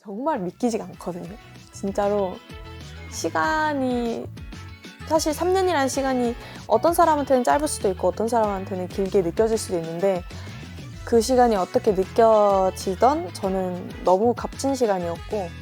정말 믿기지가 않거든요. 진짜로 시간이 사실 3년이라는 시간이 어떤 사람한테는 짧을 수도 있고 어떤 사람한테는 길게 느껴질 수도 있는데 그 시간이 어떻게 느껴지던 저는 너무 값진 시간이었고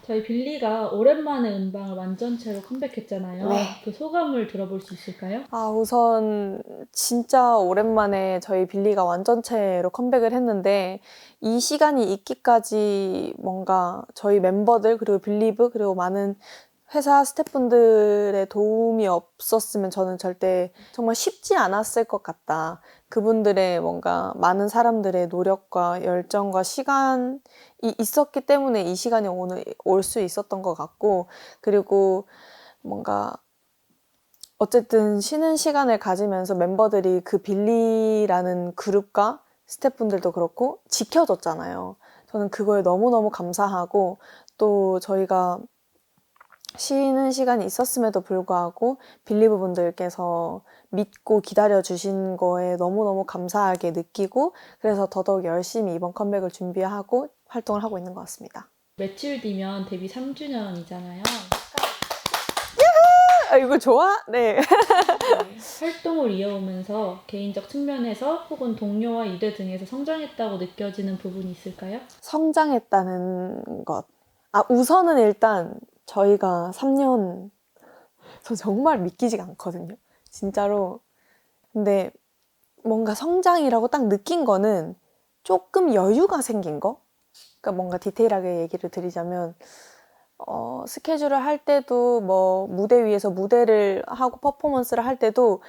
저희 빌리가 오랜만에 음방을 완전체로 컴백했잖아요. 네. 그 소감을 들어볼 수 있을까요? 우선 진짜 오랜만에 저희 빌리가 완전체로 컴백을 했는데 이 시간이 있기까지 뭔가 저희 멤버들 그리고 빌리브 그리고 많은 회사 스태프분들의 도움이 없었으면 저는 절대 정말 쉽지 않았을 것 같다. 그분들의 뭔가 많은 사람들의 노력과 열정과 시간이 있었기 때문에 이 시간이 올 수 있었던 것 같고 그리고 뭔가 어쨌든 쉬는 시간을 가지면서 멤버들이 그 빌리라는 그룹과 스태프분들도 그렇고 지켜줬잖아요. 저는 그거에 너무너무 감사하고 또 저희가 쉬는 시간이 있었음에도 불구하고 빌리브 분들께서 믿고 기다려주신 거에 너무너무 감사하게 느끼고 그래서 더더욱 열심히 이번 컴백을 준비하고 활동을 하고 있는 것 같습니다. 며칠 뒤면 데뷔 3주년이잖아요. 이거 좋아? 네. 활동을 이어오면서 개인적 측면에서 혹은 동료와 유대 등에서 성장했다고 느껴지는 부분이 있을까요? 성장했다는 것. 우선은 일단 저희가 3년, 저 정말 믿기지가 않거든요. 진짜로. 근데 뭔가 성장이라고 딱 느낀 거는 조금 여유가 생긴 거? 그러니까 뭔가 디테일하게 얘기를 드리자면, 스케줄을 할 때도 뭐 무대 위에서 무대를 하고 퍼포먼스를 할 때도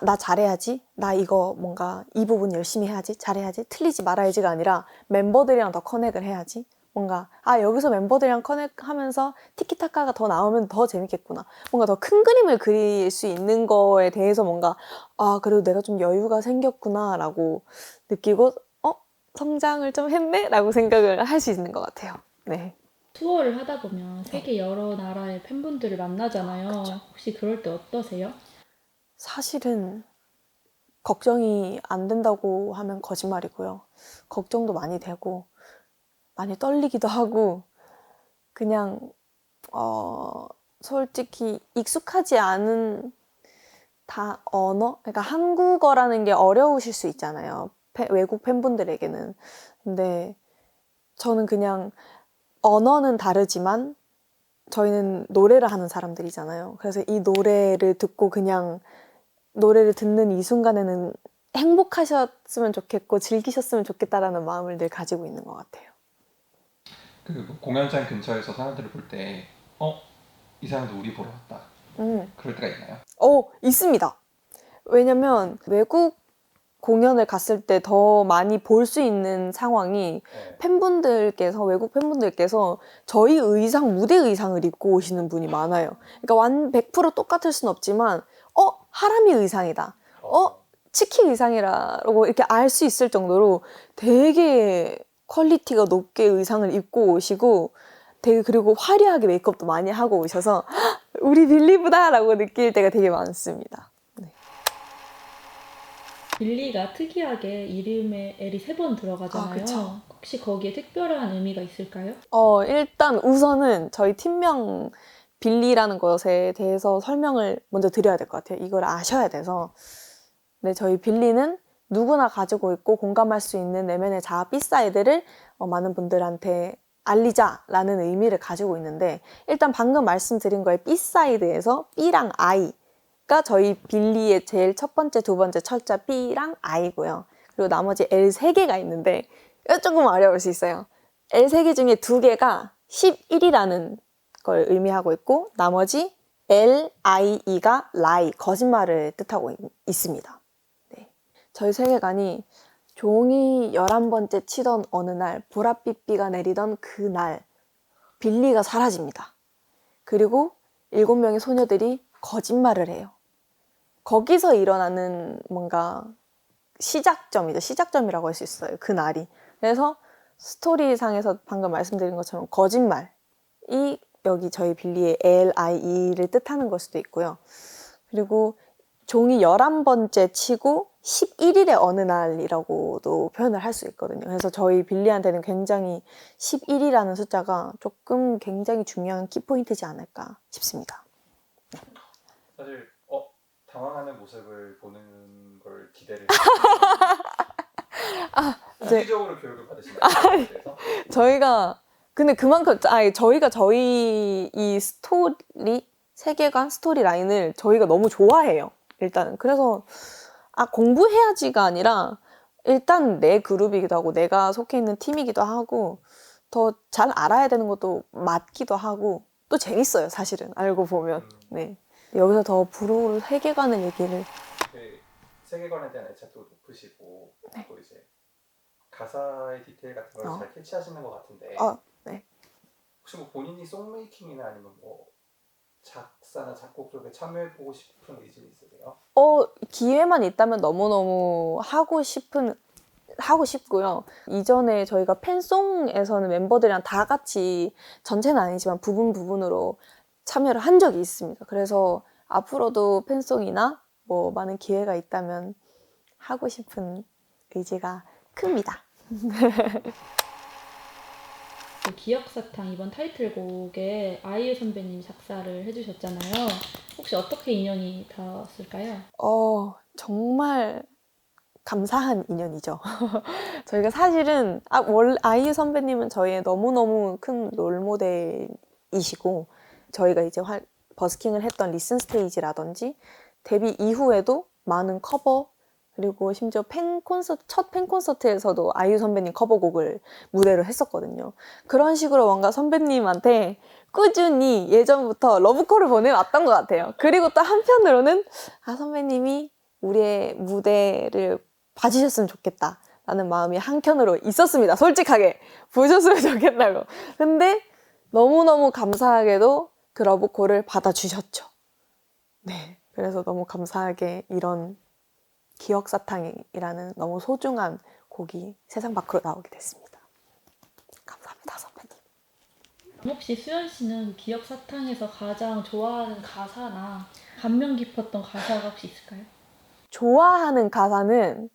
나 잘해야지. 나 이거 뭔가 이 부분 열심히 해야지. 잘해야지. 틀리지 말아야지가 아니라 멤버들이랑 더 커넥을 해야지. 뭔가 여기서 멤버들이랑 커넥하면서 티키타카가 더 나오면 더 재밌겠구나. 뭔가 더 큰 그림을 그릴 수 있는 거에 대해서 뭔가 그래도 내가 좀 여유가 생겼구나 라고 느끼고 성장을 좀 했네? 라고 생각을 할 수 있는 것 같아요. 네. 투어를 하다 보면 세계 여러 나라의 팬분들을 만나잖아요. 그쵸. 혹시 그럴 때 어떠세요? 사실은 걱정이 안 된다고 하면 거짓말이고요. 걱정도 많이 되고 많이 떨리기도 하고 그냥 솔직히 익숙하지 않은 언어? 그러니까 한국어라는 게 어려우실 수 있잖아요. 외국 팬분들에게는. 근데 저는 그냥 언어는 다르지만 저희는 노래를 하는 사람들이잖아요. 그래서 이 노래를 듣고 그냥 노래를 듣는 이 순간에는 행복하셨으면 좋겠고 즐기셨으면 좋겠다라는 마음을 늘 가지고 있는 것 같아요. 그 공연장 근처에서 사람들을 볼 때 이 사람도 우리 보러 왔다. 그럴 때가 있나요? 있습니다. 왜냐면 외국 공연을 갔을 때 더 많이 볼 수 있는 상황이 외국 팬분들께서 저희 무대 의상을 입고 오시는 분이 많아요. 그러니까 100% 똑같을 순 없지만, 하람이 의상이다. 치키 의상이라고 이렇게 알 수 있을 정도로 되게 퀄리티가 높게 의상을 입고 오시고, 되게 그리고 화려하게 메이크업도 많이 하고 오셔서, 우리 빌리브다! 라고 느낄 때가 되게 많습니다. 빌리가 특이하게 이름에 L이 3번 들어가잖아요. 그쵸. 혹시 거기에 특별한 의미가 있을까요? 일단 우선은 저희 팀명 빌리라는 것에 대해서 설명을 먼저 드려야 될 것 같아요. 이걸 아셔야 돼서. 네, 저희 빌리는 누구나 가지고 있고 공감할 수 있는 내면의 자아 B사이드를 많은 분들한테 알리자라는 의미를 가지고 있는데 일단 방금 말씀드린 거에 B사이드에서 B랑 I가 저희 빌리의 제일 첫 번째, 두 번째 철자 B랑 I고요. 그리고 나머지 L 3개가 있는데 조금 어려울 수 있어요. L 3개 중에 2개가 11이라는 걸 의미하고 있고 나머지 L, I, E가 lie, 거짓말을 뜻하고 있습니다. 네. 저희 세계관이 종이 11번째 치던 어느 날 보랏빛 비가 내리던 그날 빌리가 사라집니다. 그리고 7명의 소녀들이 거짓말을 해요. 거기서 일어나는 뭔가 시작점이라고 할 수 있어요. 그날이. 그래서 스토리상에서 방금 말씀드린 것처럼 거짓말이 여기 저희 빌리의 LIE를 뜻하는 걸 수도 있고요. 그리고 종이 11번째 치고 11일의 어느 날이라고도 표현을 할 수 있거든요. 그래서 저희 빌리한테는 굉장히 11이라는 숫자가 조금 굉장히 중요한 키포인트지 않을까 싶습니다. 사실 당황하는 모습을 보는 걸 기대를 이제 주기적으로 교육을 받으시나요? 그래서 저희가 근데 그만큼 저희가 저희 이 스토리 세계관 스토리 라인을 저희가 너무 좋아해요. 일단은 그래서 공부해야지가 아니라 일단 내 그룹이기도 하고 내가 속해 있는 팀이기도 하고 더 잘 알아야 되는 것도 맞기도 하고 또 재밌어요. 사실은 알고 보면. 네. 여기서 더 브로우 세계관을 얘기를 세계관에 대한 애착도 높으시고 네. 또 이제 가사의 디테일 같은 걸 잘 캐치하시는 것 같은데 네. 혹시 뭐 본인이 송메이킹이나 아니면 뭐 작사나 작곡 쪽에 참여해보고 싶은 의지는 있으세요? 기회만 있다면 너무너무 하고 싶고요. 이전에 저희가 팬송에서는 멤버들이랑 다 같이 전체는 아니지만 부분으로 참여를 한 적이 있습니다. 그래서 앞으로도 팬송이나 뭐 많은 기회가 있다면 하고 싶은 의지가 큽니다. 그 기억사탕 이번 타이틀곡에 아이유 선배님 작사를 해주셨잖아요. 혹시 어떻게 인연이 닿았을까요? 정말 감사한 인연이죠. 저희가 사실은 원래 아이유 선배님은 저희의 너무너무 큰 롤모델이시고 저희가 이제 버스킹을 했던 리슨 스테이지라든지 데뷔 이후에도 많은 커버 그리고 심지어 첫 팬콘서트에서도 아이유 선배님 커버곡을 무대로 했었거든요. 그런 식으로 뭔가 선배님한테 꾸준히 예전부터 러브콜을 보내왔던 것 같아요. 그리고 또 한편으로는 선배님이 우리의 무대를 봐주셨으면 좋겠다 라는 마음이 한켠으로 있었습니다. 솔직하게 보셨으면 좋겠다고. 근데 너무너무 감사하게도 그 러브콜을 받아주셨죠. 네, 그래서 너무 감사하게 이런 기억사탕이라는 너무 소중한 곡이 세상 밖으로 나오게 됐습니다. 감사합니다, 선배님. 혹시 수연 씨는 기억사탕에서 가장 좋아하는 가사나 감명 깊었던 가사가 혹시 있을까요? 좋아하는 가사는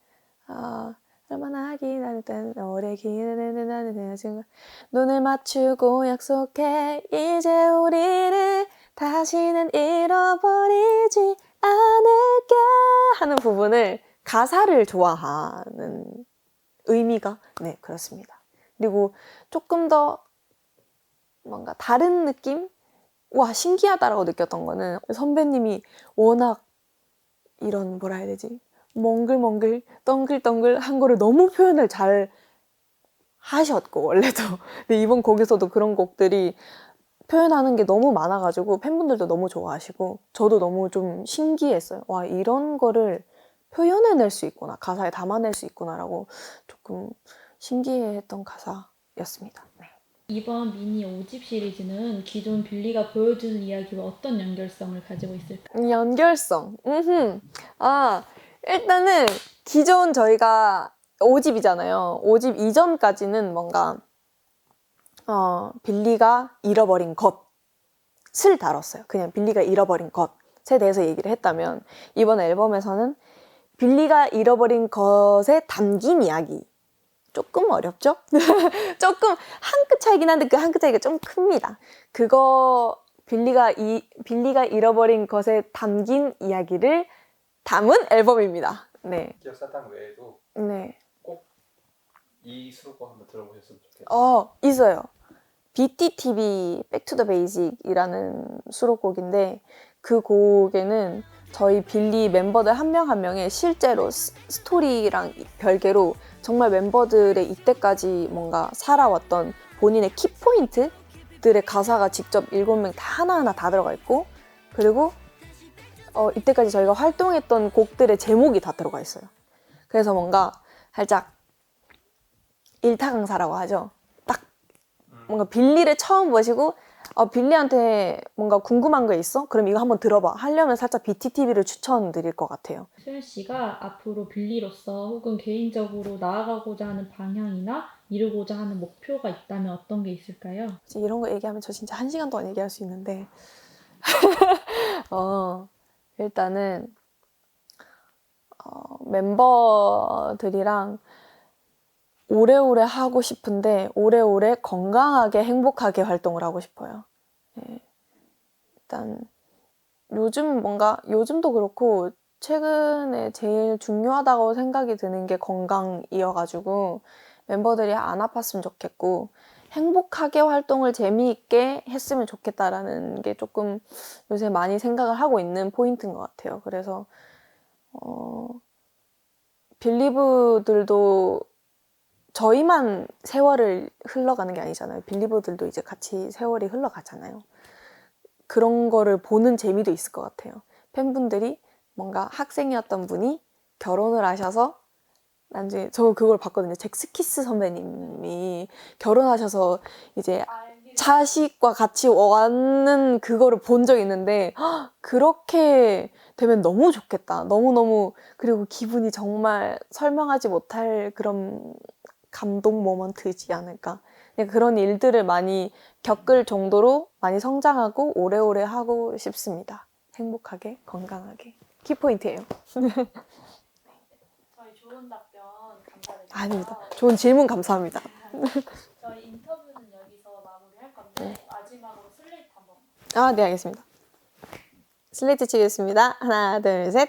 얼마나 하긴 할 땐 오래 기다리는 나는 지금 눈을 맞추고 약속해 이제 우리를 다시는 잃어버리지 않을게 하는 부분을 가사를 좋아하는 의미가 네 그렇습니다. 그리고 조금 더 뭔가 다른 느낌? 와 신기하다라고 느꼈던 거는 선배님이 워낙 이런 뭐라 해야 되지? 몽글몽글 덩글덩글한 거를 너무 표현을 잘 하셨고 원래도 근데 이번 곡에서도 그런 곡들이 표현하는 게 너무 많아가지고 팬분들도 너무 좋아하시고 저도 너무 좀 신기했어요. 와 이런 거를 표현해낼 수 있구나 가사에 담아낼 수 있구나라고 조금 신기했던 가사였습니다. 네. 이번 미니 5집 시리즈는 기존 빌리가 보여주는 이야기와 어떤 연결성을 가지고 있을까요? 연결성. 일단은 기존 저희가 5집이잖아요. 5집 이전까지는 뭔가 빌리가 잃어버린 것을 다뤘어요. 그냥 빌리가 잃어버린 것에 대해서 얘기를 했다면 이번 앨범에서는 빌리가 잃어버린 것에 담긴 이야기. 조금 어렵죠? 조금 한 끗 차이긴 한데 그 한 끗 차이가 좀 큽니다. 그거 빌리가 잃어버린 것에 담긴 이야기를 담은 앨범입니다. 네. 기억사탕 외에도 네. 꼭 이 수록곡 한번 들어보셨으면 좋겠어요. 있어요. BTTV Back to the Basic이라는 수록곡인데 그 곡에는 저희 빌리 멤버들 한 명 한 명의 실제로 스토리랑 별개로 정말 멤버들의 이때까지 뭔가 살아왔던 본인의 키포인트들의 가사가 직접 7명 다 하나하나 다 들어가 있고 그리고 이때까지 저희가 활동했던 곡들의 제목이 다 들어가 있어요. 그래서 뭔가 살짝 일타강사라고 하죠. 딱 뭔가 빌리를 처음 보시고 빌리한테 뭔가 궁금한 거 있어? 그럼 이거 한번 들어봐. 하려면 살짝 BTTV를 추천드릴 것 같아요. 수연 씨가 앞으로 빌리로서 혹은 개인적으로 나아가고자 하는 방향이나 이루고자 하는 목표가 있다면 어떤 게 있을까요? 이런 거 얘기하면 저 진짜 1시간 동안 얘기할 수 있는데 일단은 멤버들이랑 오래오래 하고 싶은데 오래오래 건강하게 행복하게 활동을 하고 싶어요. 네. 일단 요즘도 그렇고 최근에 제일 중요하다고 생각이 드는 게 건강이어가지고 멤버들이 안 아팠으면 좋겠고 행복하게 활동을 재미있게 했으면 좋겠다라는 게 조금 요새 많이 생각을 하고 있는 포인트인 것 같아요. 그래서 빌리브들도 저희만 세월을 흘러가는 게 아니잖아요. 빌리버들도 이제 같이 세월이 흘러가잖아요. 그런 거를 보는 재미도 있을 것 같아요. 팬분들이 뭔가 학생이었던 분이 결혼을 하셔서 나중에 저 그걸 봤거든요. 잭스키스 선배님이 결혼하셔서 이제 자식과 같이 왔는 그거를 본 적이 있는데 헉, 그렇게 되면 너무 좋겠다. 너무너무 그리고 기분이 정말 설명하지 못할 그런 감동 모먼트이지 않을까. 그런 일들을 많이 겪을 정도로 많이 성장하고 오래오래 하고 싶습니다. 행복하게, 건강하게. 키포인트예요. 저희 좋은 답변 감사드립니다. 아닙니다. 좋은 질문 감사합니다. 저희 인터뷰는 여기서 마무리할 건데 마지막으로 슬레이트 한번. 네, 알겠습니다. 슬레이트 치겠습니다. 하나, 둘, 셋.